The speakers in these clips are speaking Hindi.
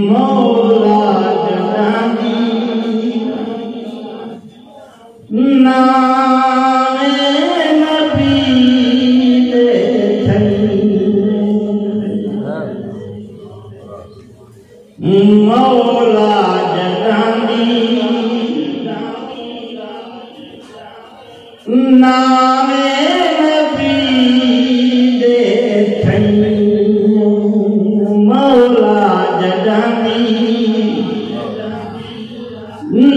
मौला जनानी नामे नबी दे मौला जनानी नामे नबी दे मौला जनानी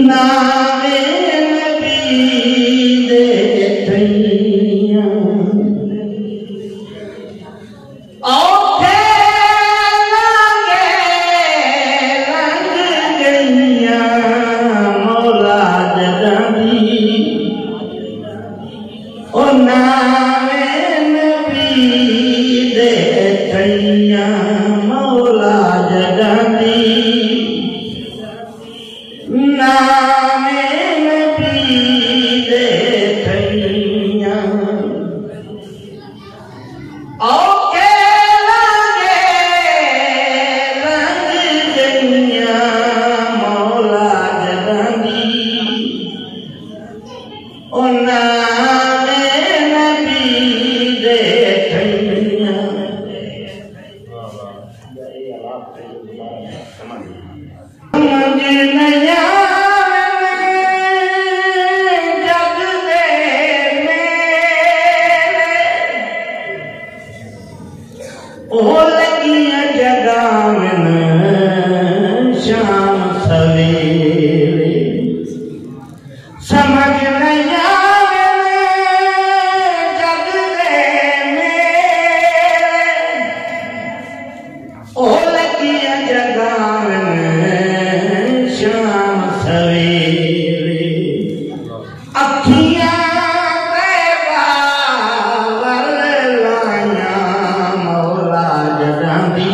नामे नबी दे औखे लागे लंग गईया मौला जनानी ओ नामे नबी दे मौला जनानी नामे नबी दे औखे लागे लंग गईया मौला जनानी ओ नामे नबी दे शाम सवेरे समझ नहीं आवे जग दे मेरे ओ लगिया जगावन शाम सवेरे अखियां मौला जनानी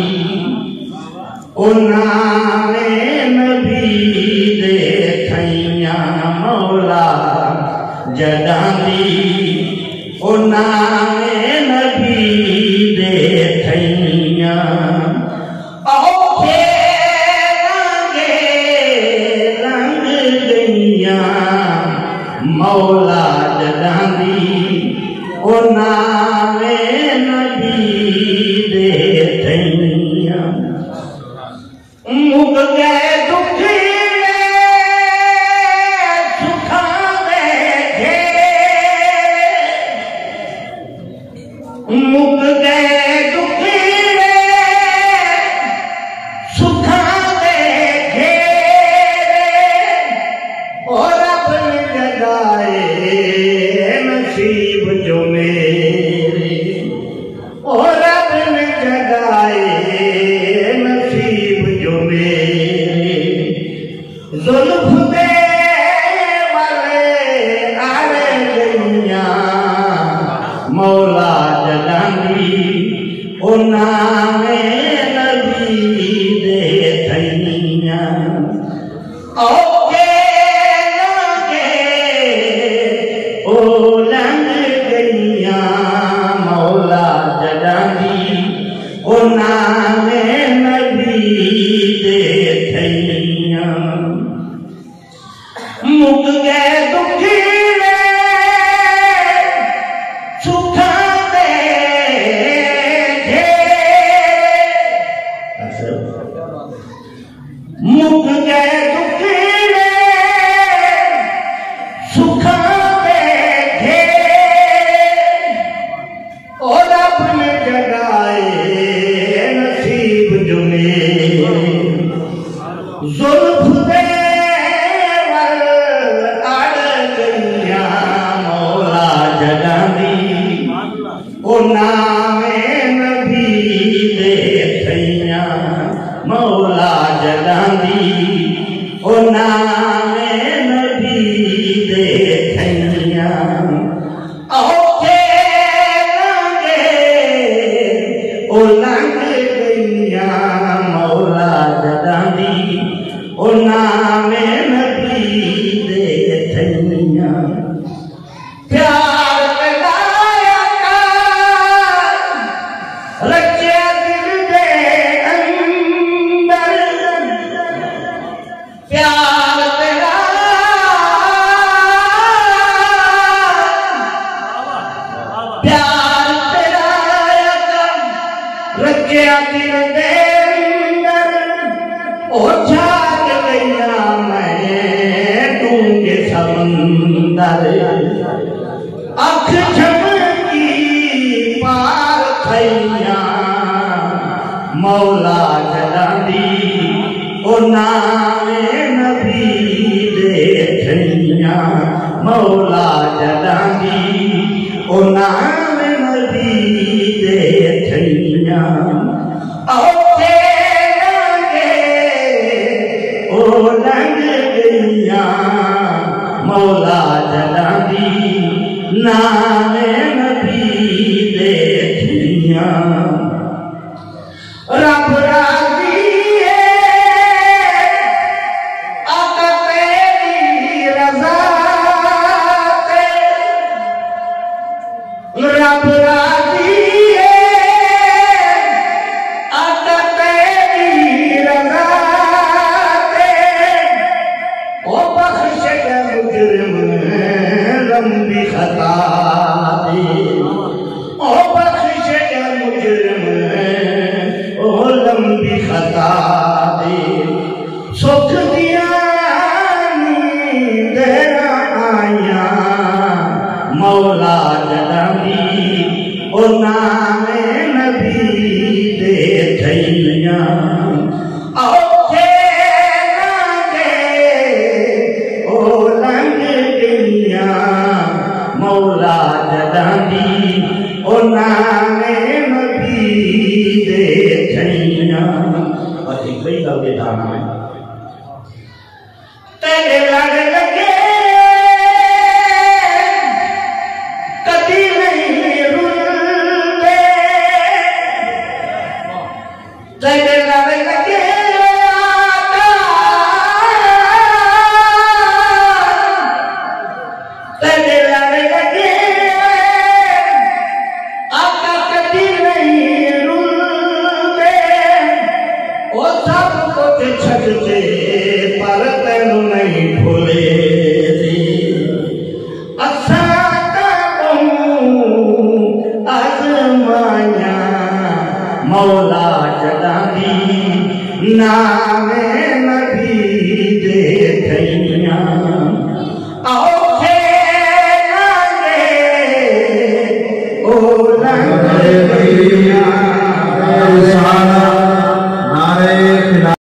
ओ नामे नबी दे मौला जनानी ओ नामे नबी दे औखे लागे लंग गईया मौला जनानी ओ नामे नबी दे मुक गए दुखी सुखा बैठे मुक गए दुखी सुखा बैठे और अपने जगाए नसीब जो मेरे और अपने जगाए जुल्फ दे वाले आरे गईया मौला जनानी ओ नामे नबी दे औखे लागे ओ लंग गईया मौला जनानी ओ नामे नबी दे मुक गए दुखी सुखा बैठे मुक गए दुखी सुखा बैठे और अपने जगाए नसीब जो मेरे जुल्फ दे ओ नामे नबी दे मौला जनानी ओ नामे नबी दे औखे लागे ओ लंग गईया मौला जनानी ओ नामे नबी दे ओ जाग गया मैं डूंगे समंदर अख झपकी पार थैया मौला जलांदी ओ नामे नबी दे थैया मौला जलांदी ओ नामे नबी दे थैया लंग गैया मौला जलांदी नामे नबी दे थैया रब राजी आका तेरी रजा ते रब राजी आका तेरी रजा ते ओ बख्श के मुजरिम लंबी खता दे ओ बख्श के मुजरिम लंबी खता दे सुख दिया तेरा आया मौला जलांदी ओ नामे नबी दे थैया ओ लंग गैया मौला जलांदी ओ नामे नबी दे थैया। और एक बड़ी गल के दाना है तेरे लड़ लगे कदी नहीं रुलते तेरे लड़ लगे तेरे लड़ लगे आका कदी नहीं रुलते ओ सब कुछ छड़ते पर तेन नहीं भूले असा आजमाया मौला जलांदी नामे नबी दे थैया ओ लंग गैया